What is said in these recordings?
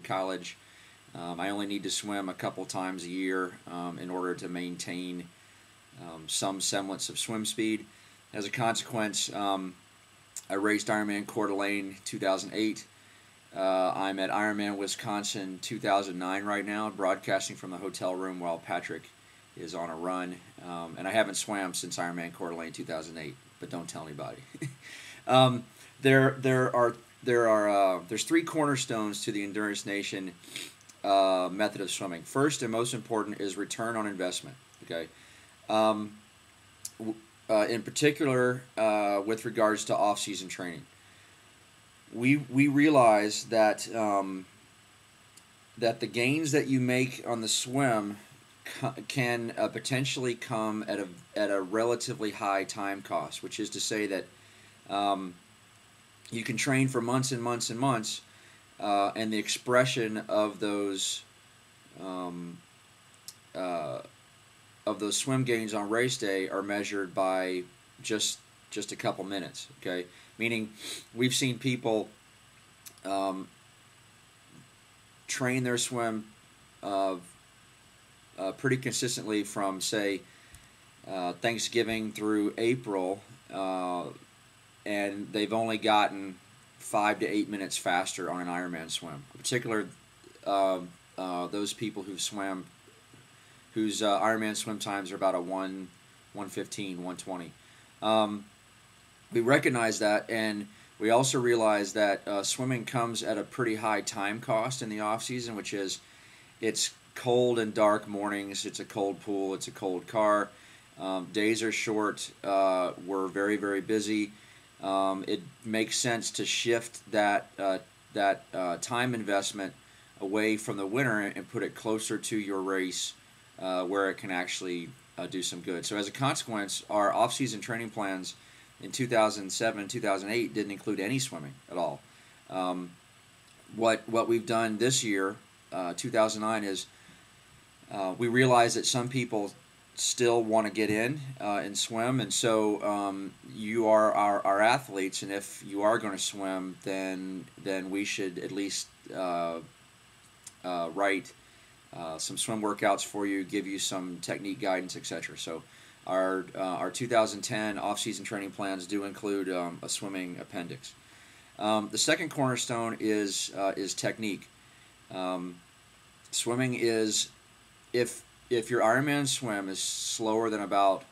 college. I only need to swim a couple times a year in order to maintain some semblance of swim speed. As a consequence, I raced Ironman Coeur d'Alene 2008. I'm at Ironman Wisconsin 2009 right now, broadcasting from the hotel room while Patrick is on a run. And I haven't swam since Ironman Coeur d'Alene 2008, but don't tell anybody. um, there's three cornerstones to the Endurance Nation method of swimming. First and most important is return on investment. Okay. In particular, with regards to off-season training, we realize that that the gains that you make on the swim can potentially come at a relatively high time cost, which is to say that you can train for months and months and months, and the expression of those swim gains on race day are measured by just a couple minutes. Okay, meaning we've seen people train their swim pretty consistently from, say, Thanksgiving through April, and they've only gotten 5 to 8 minutes faster on an Ironman swim. In particular, those people who've swam, whose Ironman swim times are about a 1:15, 1:20. We recognize that, and we also realize that swimming comes at a pretty high time cost in the off season, which is it's cold and dark mornings, it's a cold pool, it's a cold car, days are short, we're very, very busy. It makes sense to shift that time investment away from the winter and put it closer to your race, where it can actually do some good. So as a consequence, our off-season training plans in 2007, 2008 didn't include any swimming at all. What we've done this year, 2009, is we realize that some people still want to get in and swim, and so you are our athletes, and if you are going to swim, then we should at least write some swim workouts for you, give you some technique guidance, etc. So our 2010 off-season training plans do include a swimming appendix. The second cornerstone is technique. Swimming is, if your Ironman swim is slower than about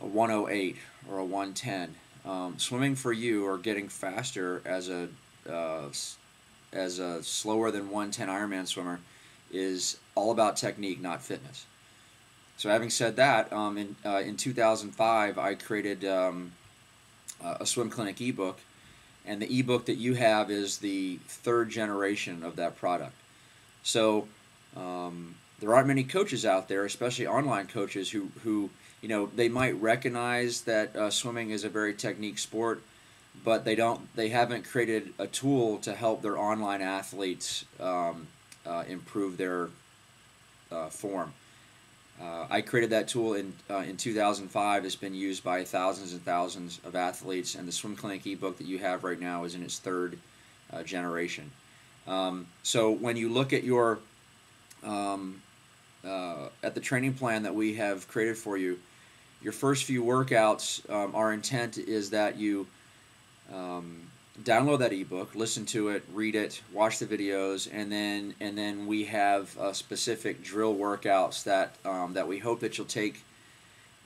a 1:08 or a 1:10, swimming for you, or getting faster as a slower than 1:10 Ironman swimmer, is all about technique, not fitness. So having said that, in 2005, I created a Swim Clinic ebook, and the ebook that you have is the third generation of that product. So there aren't many coaches out there, especially online coaches, who they might recognize that swimming is a very technique sport, but they haven't created a tool to help their online athletes improve their form. I created that tool in 2005. It's been used by thousands and thousands of athletes, and the Swim Clinic ebook that you have right now is in its third generation. So when you look at your at the training plan that we have created for you, your first few workouts, our intent is that you download that ebook, listen to it, read it, watch the videos, and then we have specific drill workouts that we hope that you'll take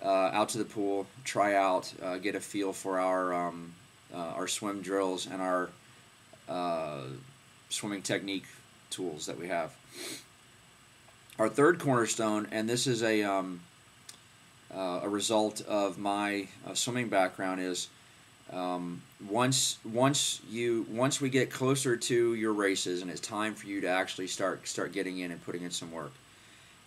out to the pool, try out, get a feel for our swim drills and our swimming technique tools that we have. Our third cornerstone, and this is a result of my swimming background, is once we get closer to your races and it's time for you to actually start getting in and putting in some work,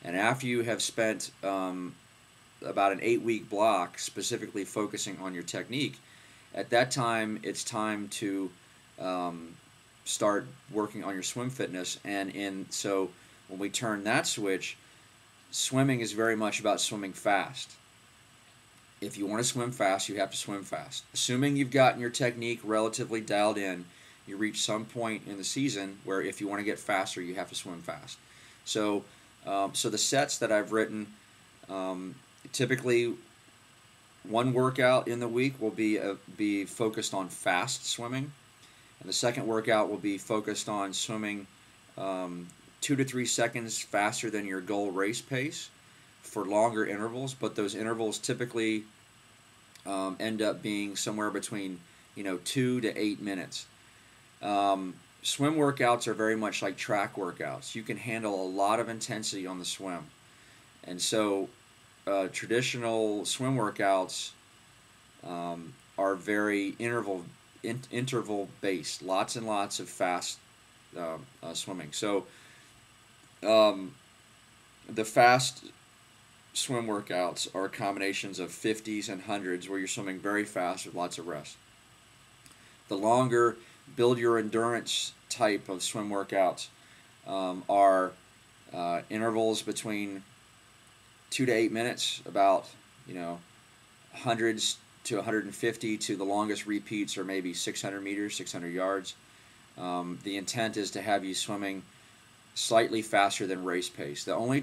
and after you have spent about an 8-week block specifically focusing on your technique, at that time it's time to start working on your swim fitness. So when we turn that switch, swimming is very much about swimming fast. If you want to swim fast, you have to swim fast. Assuming you've gotten your technique relatively dialed in, you reach some point in the season where if you want to get faster, you have to swim fast. So, so the sets that I've written, typically one workout in the week will be focused on fast swimming, and the second workout will be focused on swimming 2 to 3 seconds faster than your goal race pace for longer intervals. But those intervals typically end up being somewhere between 2 to 8 minutes. Swim workouts are very much like track workouts. You can handle a lot of intensity on the swim, and so traditional swim workouts are very interval based. Lots and lots of fast swimming. So the fast swim workouts are combinations of 50s and 100s where you're swimming very fast with lots of rest. The longer build your endurance type of swim workouts are intervals between 2 to 8 minutes, about hundreds to 150 to the longest repeats are maybe 600 meters, 600 yards. The intent is to have you swimming slightly faster than race pace. The only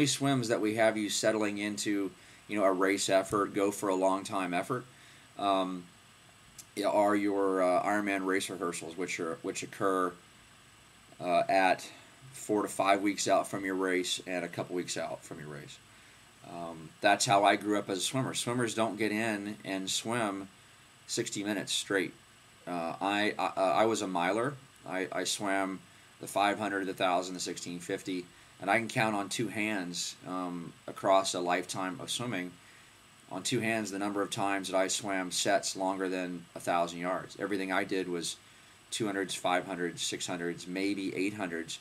swims that we have you settling into a race effort, go for a long time effort, are your Ironman race rehearsals, which occur at 4 to 5 weeks out from your race and a couple weeks out from your race. That's how I grew up as a swimmer. Swimmers don't get in and swim 60 minutes straight. I was a miler. I swam the 500, the 1,000, the 1650, and I can count on two hands across a lifetime of swimming. On two hands, the number of times that I swam sets longer than 1,000 yards. Everything I did was 200s, 500s, 600s, maybe 800s,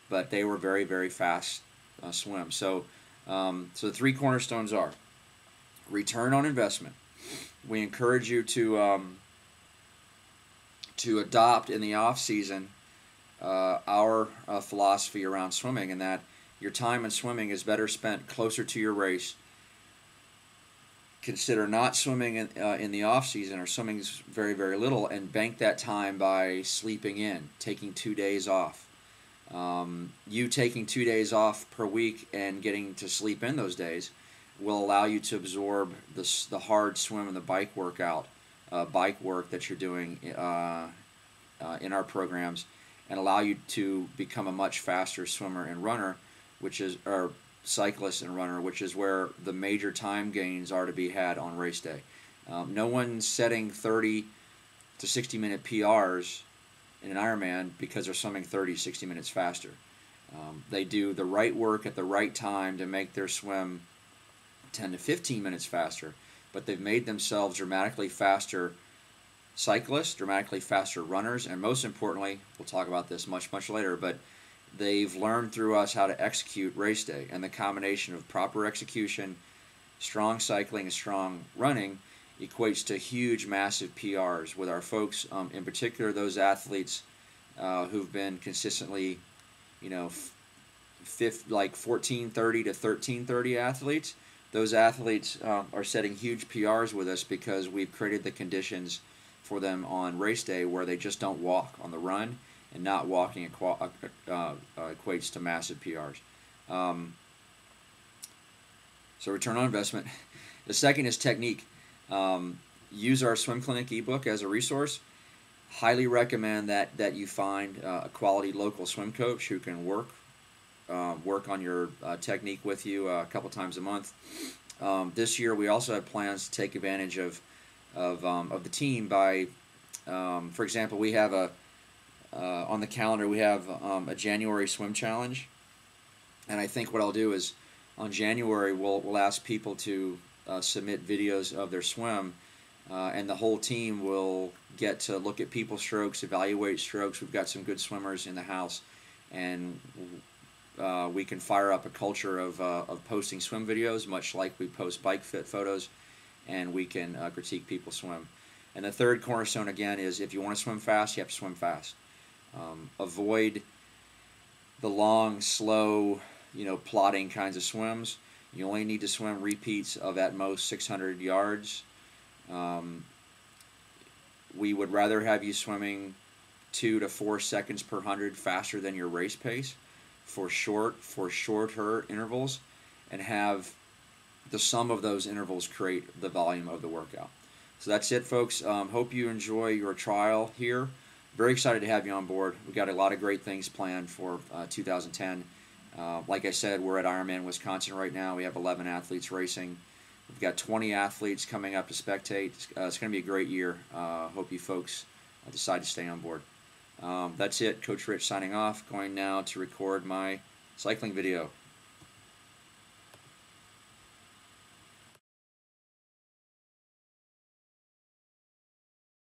but they were very, very fast swims. So the three cornerstones are return on investment. We encourage you to adopt in the off season our philosophy around swimming, and that your time in swimming is better spent closer to your race. Consider not swimming in the off season or swimming very, very little, and bank that time by sleeping in, taking 2 days off. You taking 2 days off per week and getting to sleep in those days will allow you to absorb the hard swim and the bike work that you're doing in our programs, and allow you to become a much faster swimmer and runner, or cyclist and runner, which is where the major time gains are to be had on race day. No one's setting 30 to 60 minute PRs in an Ironman because they're swimming 30, 60 minutes faster. They do the right work at the right time to make their swim 10 to 15 minutes faster, but they've made themselves dramatically faster cyclists, dramatically faster runners, and most importantly, we'll talk about this much, much later, but they've learned through us how to execute race day, and the combination of proper execution, strong cycling, and strong running equates to huge, massive PRs with our folks, in particular those athletes who've been consistently, like 14:30 to 13:30 athletes. Those athletes are setting huge PRs with us because we've created the conditions for them on race day where they just don't walk on the run, and not walking equates to massive PRs. So return on investment. The second is technique. Use our Swim Clinic ebook as a resource. Highly recommend that you find a quality local swim coach who can work on your technique with you a couple times a month. This year we also have plans to take advantage of the team by, for example, we have on the calendar we have a January swim challenge, and I think what I'll do is on January we'll ask people to submit videos of their swim, and the whole team will get to look at people's strokes, evaluate strokes. We've got some good swimmers in the house, and we can fire up a culture of posting swim videos, much like we post bike fit photos, and we can critique people swim. And the third cornerstone, again, is if you want to swim fast, you have to swim fast. Avoid the long, slow, plodding kinds of swims. You only need to swim repeats of at most 600 yards. We would rather have you swimming 2 to 4 seconds per 100 faster than your race pace for shorter intervals, and have the sum of those intervals create the volume of the workout. So that's it, folks. Hope you enjoy your trial here. Very excited to have you on board. We've got a lot of great things planned for 2010. Like I said, we're at Ironman Wisconsin right now. We have 11 athletes racing. We've got 20 athletes coming up to spectate. It's going to be a great year. Hope you folks decide to stay on board. That's it. Coach Rich signing off. Going now to record my cycling video.